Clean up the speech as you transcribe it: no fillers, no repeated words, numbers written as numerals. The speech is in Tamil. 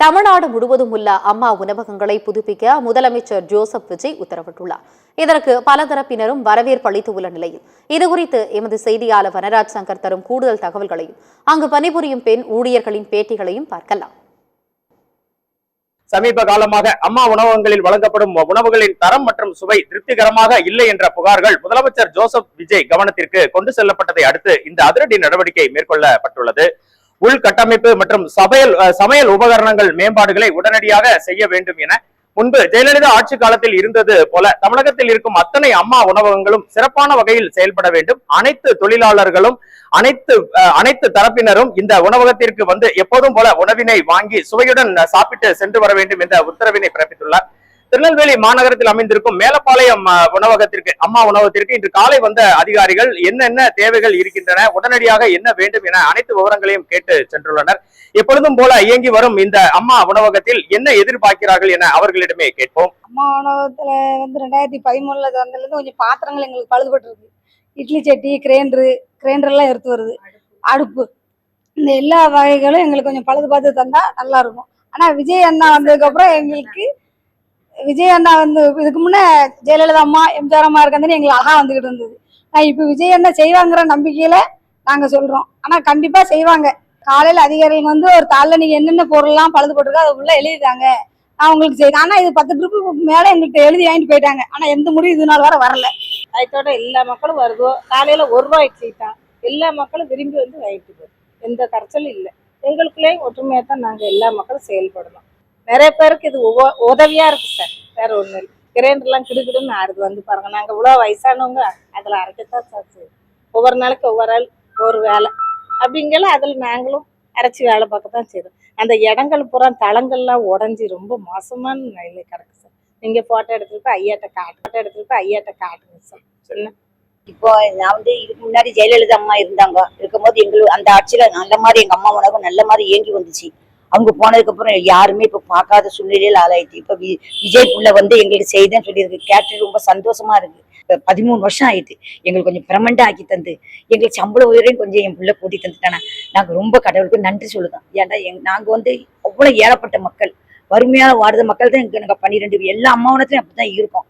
தமிழ்நாடு முழுவதும் உள்ள அம்மா உணவகங்களை புதுப்பிக்க முதலமைச்சர் ஜோசப் விஜய் உத்தரவிட்டுள்ளார். இதற்கு பல தரப்பினரும் வரவேற்பு அளித்து உள்ள நிலையில் இதுகுறித்து எமது செய்தியாளர் வனராஜ் சங்கர் தரும் கூடுதல் தகவல்களையும் அங்கு பணிபுரியும் பெண் ஊழியர்களின் பேட்டிகளையும் பார்க்கலாம். சமீப காலமாக அம்மா உணவகங்களில் வழங்கப்படும் உணவுகளின் தரம் மற்றும் சுவை திருப்திகரமாக இல்லை என்ற புகார்கள் முதலமைச்சர் ஜோசப் விஜய் கவனத்திற்கு கொண்டு செல்லப்பட்டதை அடுத்து இந்த அதிரடி நடவடிக்கை மேற்கொள்ளப்பட்டுள்ளது. உள்கட்டமைப்பு மற்றும் சமையல் உபகரணங்கள் மேம்பாடுகளை உடனடியாக செய்ய வேண்டும் என முன்பு ஜெயலலிதா ஆட்சி காலத்தில் இருந்தது போல தமிழகத்தில் இருக்கும் அத்தனை அம்மா உணவகங்களும் சிறப்பான வகையில் செயல்பட வேண்டும். அனைத்து தொழிலாளர்களும் அனைத்து தரப்பினரும் இந்த உணவகத்திற்கு வந்து எப்போதும் போல உணவினை வாங்கி சுவையுடன் சாப்பிட்டு சென்று வர வேண்டும் என்ற உத்தரவினை பிறப்பித்துள்ளார். திருநெல்வேலி மாநகரத்தில் அமைந்திருக்கும் மேலப்பாளையம் அம்மா உணவகத்திற்கு இன்று காலை வந்த அதிகாரிகள் என்னென்ன தேவைகள் இருக்கின்றன, உடனடியாக என்ன வேண்டும் என அனைத்து விவரங்களையும் கேட்டு சென்றுள்ளனர். எப்பொழுதும் போல இயங்கி வரும் இந்த அம்மா உணவகத்தில் என்ன எதிர்பார்க்கிறார்கள் என அவர்களிடமே கேட்போம். அம்மா உணவகத்துல 2013 வந்ததுல கொஞ்சம் பாத்திரங்கள் எங்களுக்கு பழுதுபட்டு இருக்கு. இட்லி சட்டி, கிரைண்டர் எல்லாம் எடுத்து வருது. அடுப்பு, இந்த எல்லா வகைகளும் எங்களுக்கு கொஞ்சம் பழுது பார்த்து தந்தா நல்லா இருக்கும். ஆனா விஜய் அண்ணா வந்ததுக்கு அப்புறம் எங்களுக்கு விஜய் அண்ணா வந்து இதுக்கு முன்னே ஜெயலலிதா அம்மா, எம்ஜிஆர் அம்மா இருக்கிறது எங்களுக்கு அழகா வந்துகிட்டு இருந்தது. நான் இப்ப விஜய் அண்ணா செய்வாங்கிற நம்பிக்கையில நாங்க சொல்றோம். ஆனா கண்டிப்பா செய்வாங்க. காலையில அதிகாரிகள் வந்து ஒரு தாளில் நீங்க என்னென்ன பொருள்லாம் பழுது போட்டிருக்கோ அதை உள்ள எழுதிட்டாங்க, நான் உங்களுக்கு செய்தேன். ஆனா இது 10 ட்ரிப்பு மேல எங்கள்கிட்ட எழுதி வாங்கிட்டு போயிட்டாங்க. ஆனா எந்த முடிவு இது நாள் வர வரல. அதோட எல்லா மக்களும் வருதோ. காலையில 1 ரூபாய் இட்லி தான் எல்லா மக்களும் விரும்பி வந்து வாங்கிட்டு போகுது. எந்த கரைச்சலும் இல்லை. எங்களுக்குள்ளேயும் ஒற்றுமையா தான் நாங்க எல்லா மக்களும் செயல்படணும். நிறைய பேருக்கு இது உதவியா இருக்கு சார். வேற ஒண்ணு இல்லை. கிரைண்டர்லாம் கிடுக்கிடுன்னு ஆறுது. வந்து பாருங்க, நாங்க இவ்வளவு வயசானவங்க அதுல அரைக்கத்தான் சார் செய்யும். ஒவ்வொரு நாளைக்கு ஒவ்வொரு ஆள் ஒரு வேலை அப்படிங்கல அதுல நாங்களும் அரைச்சி வேலை பார்க்கத்தான் செய்யறோம். அந்த இடங்கள் பூரா தளங்கள்லாம் உடஞ்சி ரொம்ப மோசமான நிலையில கிடக்கு சார். நீங்க போட்டோ எடுத்துருப்ப ஐயாட்ட காட்டுங்க சார். என்ன இப்போ நான் வந்து இதுக்கு முன்னாடி ஜெயலலிதா அம்மா இருக்கும்போது எங்களுக்கு அந்த ஆட்சியில நல்ல மாதிரி எங்க அம்மா உணவு நல்ல மாதிரி இயங்கி வந்துச்சு. அவங்க போனதுக்கு அப்புறம் யாருமே இப்ப பார்க்காத சூழ்நிலையில ஆளாயிடுச்சு. இப்ப விஜய் புள்ள வந்து எங்களுக்கு செய்தேன்னு சொல்லியிருக்கு. கேட்டு ரொம்ப சந்தோஷமா இருக்கு. இப்ப 13 வருஷம் ஆயிடுச்சு. எங்களுக்கு கொஞ்சம் பெர்மனண்டா ஆக்கி தந்து எங்களுக்கு சம்பள உயரையும் கொஞ்சம் என் புள்ள கூட்டி தந்துட்டானா நாங்க ரொம்ப கடவுளுக்கு நன்றி சொல்லுதான். ஏன்டா நாங்க வந்து அவ்வளவு ஏழப்பட்ட மக்கள், வறுமையான வாடுத மக்கள் தான் எனக்கு 12 எல்லா அம்மா உணத்துலயும் அப்படிதான் இருக்கும்.